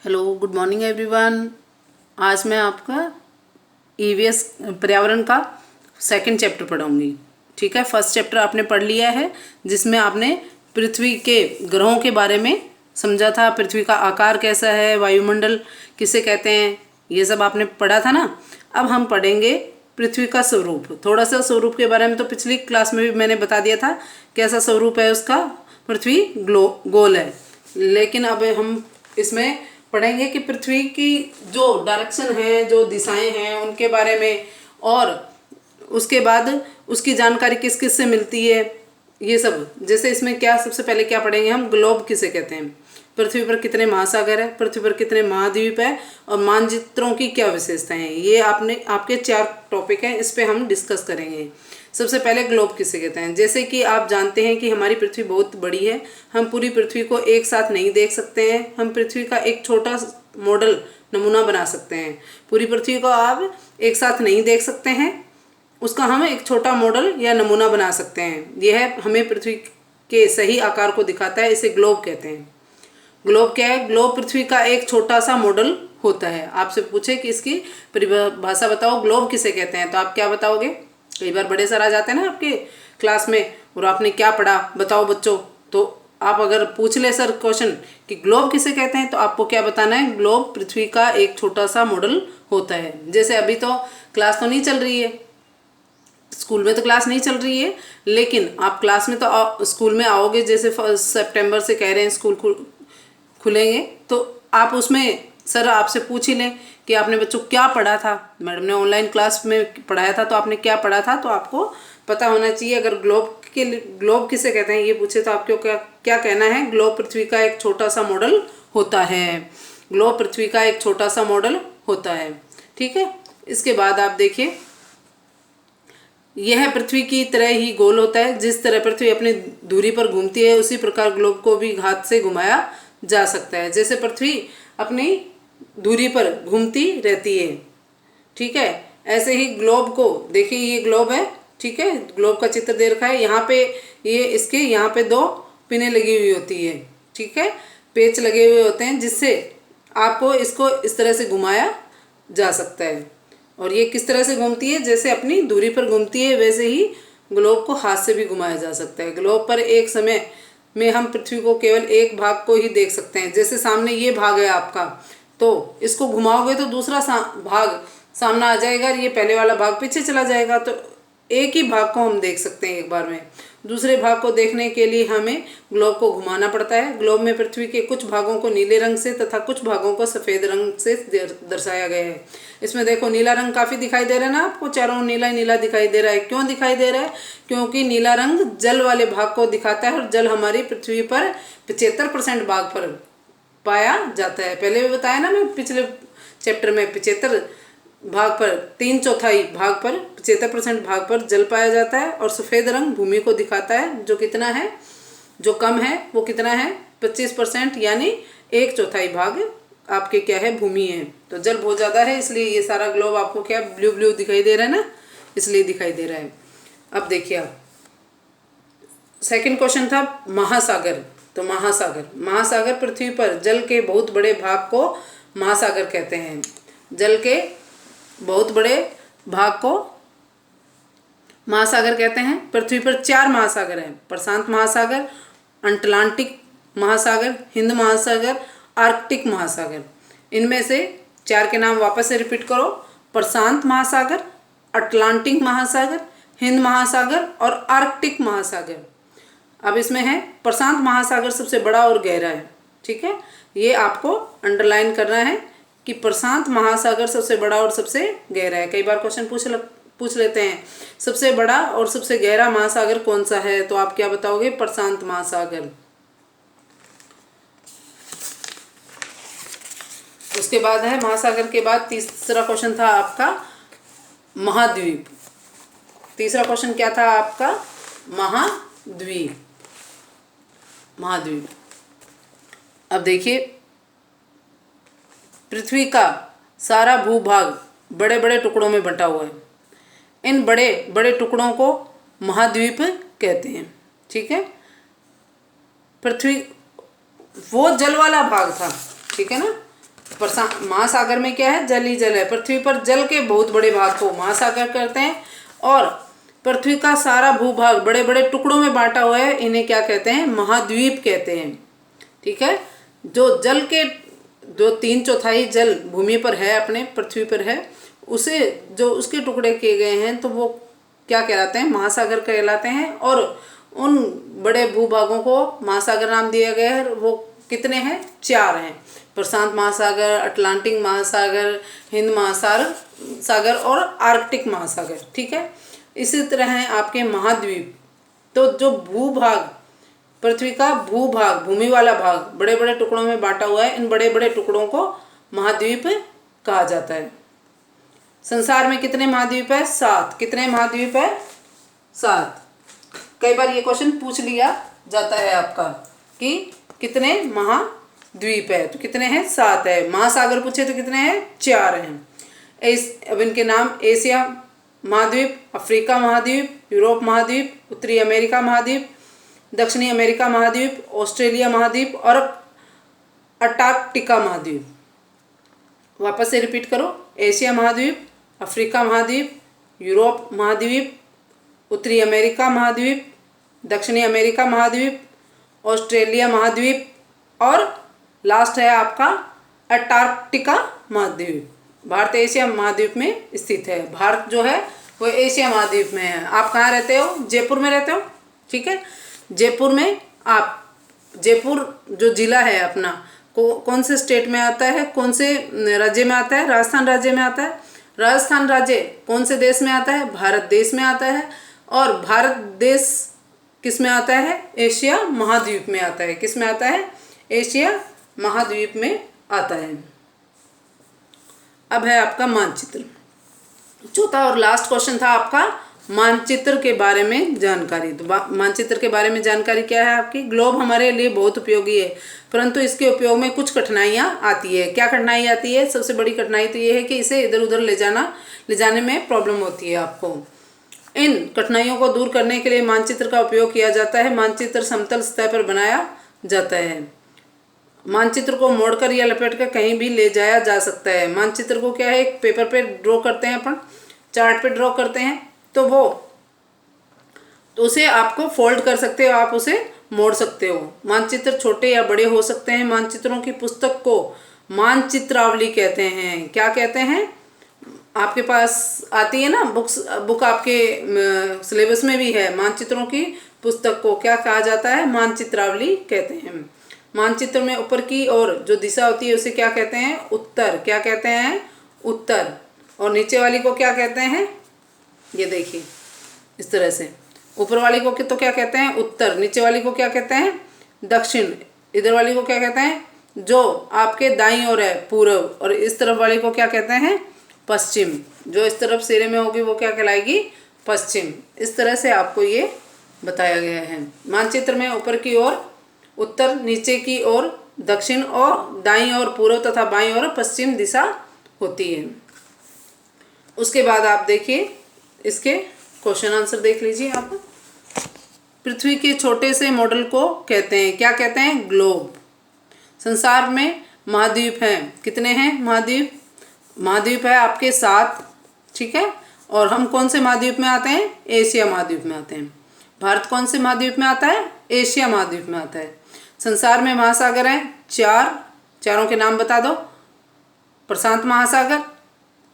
Hello, good morning everyone. आज मैं आपका ईवीएस पर्यावरण का सेकंड चैप्टर पढ़ाऊंगी। ठीक है, फर्स्ट चैप्टर आपने पढ़ लिया है जिसमें आपने पृथ्वी के ग्रहों के बारे में समझा था। पृथ्वी का आकार कैसा है, वायुमंडल किसे कहते हैं, ये सब आपने पढ़ा था ना। अब हम पढ़ेंगे पृथ्वी का स्वरूप। थोड़ा सा स्वरूप के बारे में तो पिछली क्लास में भी मैंने बता दिया था, कैसा स्वरूप है उसका। पृथ्वी गोल है, लेकिन अब हम इसमें पढ़ेंगे कि पृथ्वी की जो डायरेक्शन है, जो दिशाएं हैं, उनके बारे में। और उसके बाद उसकी जानकारी किस किस से मिलती है, ये सब। जैसे इसमें क्या, सबसे पहले क्या पढ़ेंगे हम, ग्लोब किसे कहते हैं, पृथ्वी पर कितने महासागर है, पृथ्वी पर कितने महाद्वीप है, और मानचित्रों की क्या विशेषताएं हैं। ये आपके 4 टॉपिक हैं, इस पे हम डिस्कस करेंगे। सबसे पहले ग्लोब किसे कहते हैं। जैसे कि आप जानते हैं कि हमारी पृथ्वी बहुत बड़ी है, हम पूरी पृथ्वी को एक साथ नहीं देख सकते हैं। हम पृथ्वी का एक छोटा मॉडल, नमूना बना सकते हैं। पूरी पृथ्वी को आप एक साथ नहीं देख सकते हैं, उसका हम एक छोटा मॉडल या नमूना बना सकते हैं। यह हमें पृथ्वी के सही आकार को दिखाता है, इसे ग्लोब कहते हैं। ग्लोब क्या है? ग्लोब पृथ्वी का एक छोटा सा मॉडल होता है। आपसे पूछे कि इसकी परिभाषा बताओ, ग्लोब किसे कहते हैं, तो आप क्या बताओगे? कई बार बड़े सर आ जाते हैं ना आपके क्लास में, और आपने क्या पढ़ा बताओ बच्चों, तो आप अगर पूछ ले सर क्वेश्चन कि ग्लोब किसे कहते हैं, तो आपको क्या बताना है? ग्लोब पृथ्वी का एक छोटा सा मॉडल होता है। जैसे अभी तो क्लास तो नहीं चल रही है, स्कूल में तो क्लास नहीं चल रही है, लेकिन आप क्लास में तो स्कूल में आओगे। जैसे सितंबर से कह रहे हैं स्कूल खुलेंगे, तो आप उसमें सर आपसे पूछ ही लें कि आपने बच्चों क्या पढ़ा था। मैडम ने ऑनलाइन क्लास में पढ़ाया था, तो आपने क्या पढ़ा था, तो आपको पता होना चाहिए। अगर ग्लोब किसे कहते हैं ये पूछे, तो आपको क्या क्या कहना है? ग्लोब पृथ्वी का एक छोटा सा मॉडल होता है। ग्लोब पृथ्वी का एक छोटा सा मॉडल होता है। ठीक है, इसके बाद आप देखिए, यह पृथ्वी की तरह ही गोल होता है। जिस तरह पृथ्वी अपनी दूरी पर घूमती है, उसी प्रकार ग्लोब को भी हाथ से घुमाया जा सकता है। जैसे पृथ्वी अपनी दूरी पर घूमती रहती है, ठीक है, ऐसे ही ग्लोब को देखिए, ये ग्लोब है, ठीक है, ग्लोब का चित्र दे रखा है। यहाँ पे ये इसके यहाँ पे 2 पिनें लगी हुई होती है, ठीक है, पेच लगे हुए होते हैं, जिससे आपको इसको इस तरह से घुमाया जा सकता है। और ये किस तरह से घूमती है? जैसे अपनी दूरी पर घूमती है, वैसे ही ग्लोब को हाथ से भी घुमाया जा सकता है। ग्लोब पर एक समय में हम पृथ्वी को केवल एक भाग को ही देख सकते हैं। जैसे सामने ये भाग है आपका, तो इसको घुमाओगे तो दूसरा भाग सामने आ जाएगा, और ये पहले वाला भाग पीछे चला जाएगा। तो एक ही भाग को हम देख सकते हैं एक बार में। दूसरे भाग को देखने के लिए हमें ग्लोब को घुमाना पड़ता है। ग्लोब में पृथ्वी के कुछ भागों को नीले रंग से तथा कुछ भागों को सफ़ेद रंग से दर्शाया गया है। इसमें देखो, नीला रंग काफ़ी दिखाई दे रहा है ना आपको, चारों नीला नीला दिखाई दे रहा है। क्यों दिखाई दे रहा है? क्योंकि नीला रंग जल वाले भाग को दिखाता है, और जल हमारी पृथ्वी पर 75% भाग पर पाया जाता है। पहले भी बताया ना मैं पिछले चैप्टर में, 75 भाग पर, 3/4 भाग पर, 75% भाग पर जल पाया जाता है। और सफ़ेद रंग भूमि को दिखाता है, जो कितना है, जो कम है वो कितना है, 25%, यानी 1/4 भाग आपके क्या है, भूमि है। तो जल बहुत ज़्यादा है, इसलिए ये सारा ग्लोब आपको क्या ब्लू ब्लू दिखाई दे रहा है ना, इसलिए दिखाई दे रहा है। अब देखिए आप, सेकंड क्वेश्चन था महासागर। तो महासागर पृथ्वी पर जल के बहुत बड़े भाग को महासागर कहते हैं। जल के बहुत बड़े भाग को महासागर कहते हैं। पृथ्वी पर 4 महासागर हैं, प्रशांत महासागर, अटलांटिक महासागर, हिंद महासागर, आर्कटिक महासागर। इनमें से 4 के नाम वापस से रिपीट करो: प्रशांत महासागर, अटलांटिक महासागर, हिंद महासागर और आर्कटिक महासागर। अब इसमें है प्रशांत महासागर सबसे बड़ा और गहरा है, ठीक है, ये आपको अंडरलाइन करना है कि प्रशांत महासागर सबसे बड़ा और सबसे गहरा है। कई बार क्वेश्चन पूछ लेते हैं सबसे बड़ा और सबसे गहरा महासागर कौन सा है, तो आप क्या बताओगे? प्रशांत महासागर। उसके बाद है महासागर के बाद तीसरा क्वेश्चन था आपका महाद्वीप। तीसरा क्वेश्चन क्या था आपका? महाद्वीप। अब देखिए, पृथ्वी का सारा भूभाग बड़े बड़े टुकड़ों में बंटा हुआ है। इन बड़े बड़े टुकड़ों को महाद्वीप कहते हैं, ठीक है। पृथ्वी वो जल वाला भाग था, ठीक है ना, महासागर में क्या है, जल ही जल है। पृथ्वी पर जल के बहुत बड़े भाग को महासागर कहते हैं, और पृथ्वी का सारा भूभाग बड़े बड़े टुकड़ों में बांटा हुआ है, इन्हें क्या कहते हैं, महाद्वीप कहते हैं। ठीक है, जो जल के जो 3/4 जल भूमि पर है, अपने पृथ्वी पर है, उसे जो उसके टुकड़े किए गए हैं तो वो क्या कहलाते हैं, महासागर कहलाते हैं। और उन बड़े भूभागों को महासागर नाम दिया गया है। वो कितने हैं, 4 हैं, प्रशांत महासागर, अटलांटिक महासागर, हिंद महासागर और आर्कटिक महासागर। ठीक है, इसी तरह हैं आपके महाद्वीप। तो जो भूभाग, पृथ्वी का भूभाग, भूमि वाला भाग बड़े बड़े टुकड़ों में बांटा हुआ है, इन बड़े बड़े टुकड़ों को महाद्वीप कहा जाता है। संसार में कितने महाद्वीप है, 7। कितने महाद्वीप है, 7। कई बार ये क्वेश्चन पूछ लिया जाता है आपका कि कितने महाद्वीप है, तो कितने हैं, 7 है। महासागर पूछे तो कितने हैं, 4 हैं। अब इनके नाम, एशिया महाद्वीप, अफ्रीका महाद्वीप, यूरोप महाद्वीप, उत्तरी अमेरिका महाद्वीप, दक्षिणी अमेरिका महाद्वीप, ऑस्ट्रेलिया महाद्वीप और अंटार्कटिका महाद्वीप। वापस से रिपीट करो, एशिया महाद्वीप, अफ्रीका महाद्वीप, यूरोप महाद्वीप, उत्तरी अमेरिका महाद्वीप, दक्षिणी अमेरिका महाद्वीप, ऑस्ट्रेलिया महाद्वीप और लास्ट है आपका अंटार्कटिका महाद्वीप। भारत एशिया महाद्वीप में स्थित है। भारत जो है वो एशिया महाद्वीप में है। आप कहाँ रहते हो, जयपुर में रहते हो। ठीक है, जयपुर में आप, जयपुर जो जिला है अपना, कौन से स्टेट में आता है, कौन से राज्य में आता है, राजस्थान राज्य में आता है। राजस्थान राज्य कौन से देश में आता है, भारत देश में आता है। और भारत देश किस में आता है, एशिया महाद्वीप में आता है। किस में आता है, एशिया महाद्वीप में आता है। अब है आपका मानचित्र। चौथा और लास्ट क्वेश्चन था आपका मानचित्र के बारे में जानकारी। तो मानचित्र के बारे में जानकारी क्या है आपकी, ग्लोब हमारे लिए बहुत उपयोगी है, परंतु इसके उपयोग में कुछ कठिनाइयाँ आती है। क्या कठिनाई आती है, सबसे बड़ी कठिनाई तो ये है कि इसे इधर उधर ले जाने में प्रॉब्लम होती है आपको। इन कठिनाइयों को दूर करने के लिए मानचित्र का उपयोग किया जाता है। मानचित्र समतल सतह पर बनाया जाता है। मानचित्र को मोड़कर या लपेटकर कहीं भी ले जाया जा सकता है। मानचित्र को क्या है, एक पेपर पे ड्रॉ करते हैं अपन, चार्ट पे ड्रॉ करते हैं, तो उसे आपको फोल्ड कर सकते हो, आप उसे मोड़ सकते हो। मानचित्र छोटे या बड़े हो सकते हैं। मानचित्रों की पुस्तक को मानचित्रावली कहते हैं। क्या कहते हैं, आपके पास आती है ना बुक आपके सिलेबस में भी है। मानचित्रों की पुस्तक को क्या कहा जाता है, मानचित्रावली कहते हैं। मानचित्र में ऊपर की ओर जो दिशा होती है उसे क्या कहते हैं, उत्तर। क्या कहते हैं, उत्तर। और नीचे वाली को क्या कहते हैं, ये देखिए इस तरह से, ऊपर वाली को तो क्या कहते हैं, उत्तर। नीचे वाली को क्या कहते हैं, दक्षिण। इधर वाली को क्या कहते हैं, जो आपके दाईं ओर है, पूर्व। और इस तरफ वाली को क्या कहते हैं, पश्चिम। जो इस तरफ सिरे में होगी वो क्या कहलाएगी, पश्चिम। इस तरह से आपको ये बताया गया है। मानचित्र में ऊपर की ओर उत्तर, नीचे की ओर दक्षिण और दाईं ओर पूर्व तथा बाईं ओर पश्चिम दिशा होती है। उसके बाद आप देखिए इसके क्वेश्चन आंसर देख लीजिए आप। पृथ्वी के छोटे से मॉडल को कहते हैं, क्या कहते हैं, ग्लोब। संसार में महाद्वीप हैं, कितने हैं महाद्वीप, महाद्वीप है आपके 7। ठीक है, और हम कौन से महाद्वीप में आते हैं, एशिया महाद्वीप में आते हैं। भारत कौन से महाद्वीप में आता है, एशिया महाद्वीप में आता है। संसार में महासागर हैं 4, चारों के नाम बता दो। प्रशांत महासागर,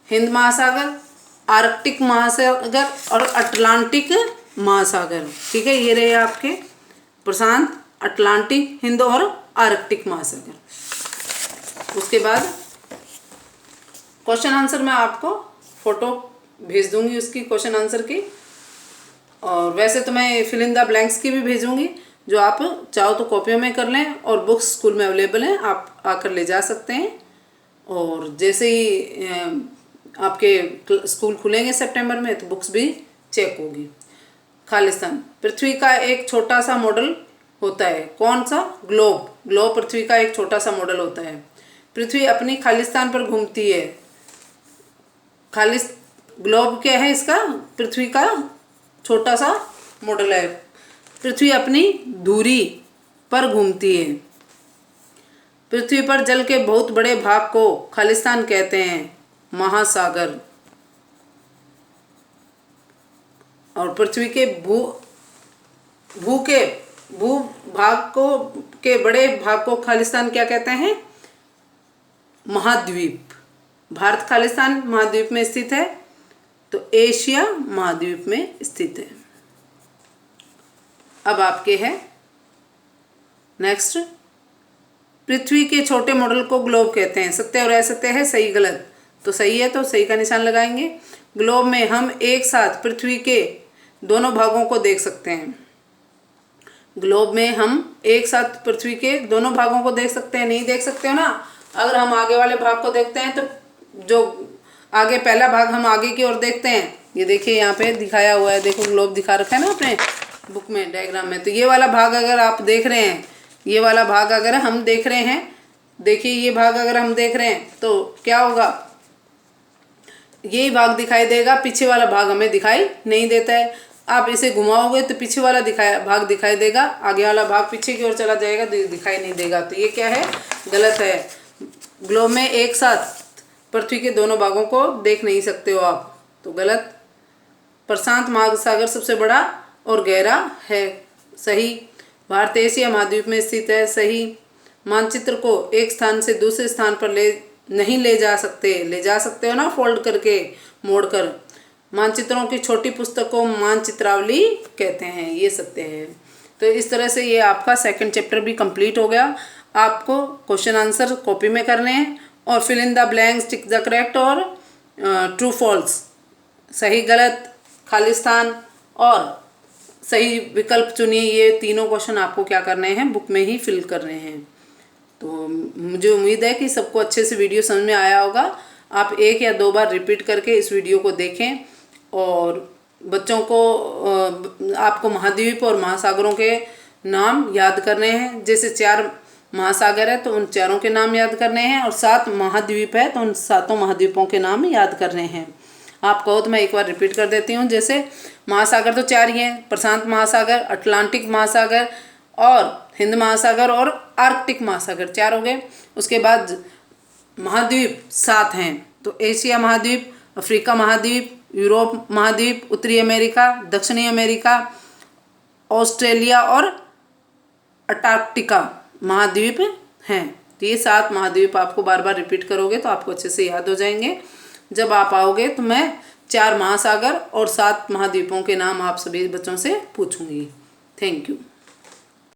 हिंद महासागर, आर्कटिक महासागर और अटलांटिक महासागर। ठीक है, ये रहे आपके प्रशांत, अटलांटिक, हिंद और आर्कटिक महासागर। उसके बाद क्वेश्चन आंसर मैं आपको फोटो भेज दूंगी उसकी, क्वेश्चन आंसर की। और वैसे तो मैं फिल इन द ब्लैंक्स की भी भेजूंगी, जो आप चाहो तो कॉपियों में कर लें। और बुक्स स्कूल में अवेलेबल हैं, आप आकर ले जा सकते हैं। और जैसे ही आपके स्कूल खुलेंगे सितंबर में तो बुक्स भी चेक होगी। खालिस्तान पृथ्वी का एक छोटा सा मॉडल होता है। कौन सा, ग्लोब। ग्लोब पृथ्वी का एक छोटा सा मॉडल होता है। पृथ्वी अपनी खालिस्तान पर घूमती है। ग्लोब क्या है, इसका पृथ्वी का छोटा सा मॉडल है। पृथ्वी अपनी धुरी पर घूमती है। पृथ्वी पर जल के बहुत बड़े भाग को खालिस्तान कहते हैं, महासागर। और पृथ्वी के भू भाग को के बड़े भाग को खालिस्तान क्या कहते हैं, महाद्वीप। भारत खालिस्तान महाद्वीप में स्थित है, तो एशिया महाद्वीप में स्थित है। अब आपके है नेक्स्ट, पृथ्वी के छोटे मॉडल को ग्लोब कहते हैं, सत्य और असत्य है, सही गलत। तो सही है तो सही का निशान लगाएंगे। ग्लोब में हम एक साथ पृथ्वी के दोनों भागों को देख सकते हैं। ग्लोब में हम एक साथ पृथ्वी के दोनों भागों को देख सकते हैं, नहीं देख सकते हो ना। अगर हम आगे वाले भाग को देखते हैं तो जो आगे पहला भाग हम आगे की ओर देखते हैं, ये देखिए यहाँ पे दिखाया हुआ है, देखो ग्लोब दिखा रखा है ना अपने बुक में, डायग्राम में। तो ये वाला भाग अगर आप देख रहे हैं, ये वाला भाग अगर हम देख रहे हैं, देखिए ये भाग अगर हम देख रहे हैं तो क्या होगा, यही भाग दिखाई देगा, पीछे वाला भाग हमें दिखाई नहीं देता है। आप इसे घुमाओगे तो पीछे वाला भाग दिखाई देगा, आगे वाला भाग पीछे की ओर चला जाएगा तो दिखाई नहीं देगा। तो ये क्या है, गलत है। ग्लोब में एक साथ पृथ्वी के दोनों भागों को देख नहीं सकते हो आप, तो गलत। प्रशांत महासागर सबसे बड़ा और गहरा है, सही। भारत एशिया महाद्वीप में स्थित है, सही। मानचित्र को एक स्थान से दूसरे स्थान पर नहीं ले जा सकते हो ना, फोल्ड करके, मोड़कर। मानचित्रों की छोटी पुस्तक को मानचित्रावली कहते हैं, ये सत्य है। तो इस तरह से ये आपका सेकंड चैप्टर भी कंप्लीट हो गया। आपको क्वेश्चन आंसर कॉपी में करने हैं और fill in the blanks, tick the correct और ट्रू फॉल्स, सही गलत, खालिस्तान और सही विकल्प चुनिए। ये तीनों क्वेश्चन आपको क्या करने हैं, बुक में ही फिल करने हैं। तो मुझे उम्मीद है कि सबको अच्छे से वीडियो समझ में आया होगा। आप एक या दो बार रिपीट करके इस वीडियो को देखें और बच्चों को आपको महाद्वीप और महासागरों के नाम याद करने हैं। जैसे 4 महासागर है तो उन चारों के नाम याद करने हैं, और 7 महाद्वीप है तो उन 7 महाद्वीपों के नाम याद करने हैं। आप कहो तो मैं एक बार रिपीट कर देती हूँ। जैसे महासागर तो 4 ही हैं, प्रशांत महासागर, अटलांटिक महासागर और हिंद महासागर और आर्कटिक महासागर, 4 हो गए। उसके बाद महाद्वीप 7 हैं, तो एशिया महाद्वीप, अफ्रीका महाद्वीप, यूरोप महाद्वीप, उत्तरी अमेरिका, दक्षिणी अमेरिका, ऑस्ट्रेलिया और अंटार्कटिका महाद्वीप हैं। तो ये 7 महाद्वीप आपको बार बार रिपीट करोगे तो आपको अच्छे से याद हो जाएंगे। जब आप आओगे तो मैं 4 महासागर और 7 महाद्वीपों के नाम आप सभी बच्चों से पूछूंगी। Thank you.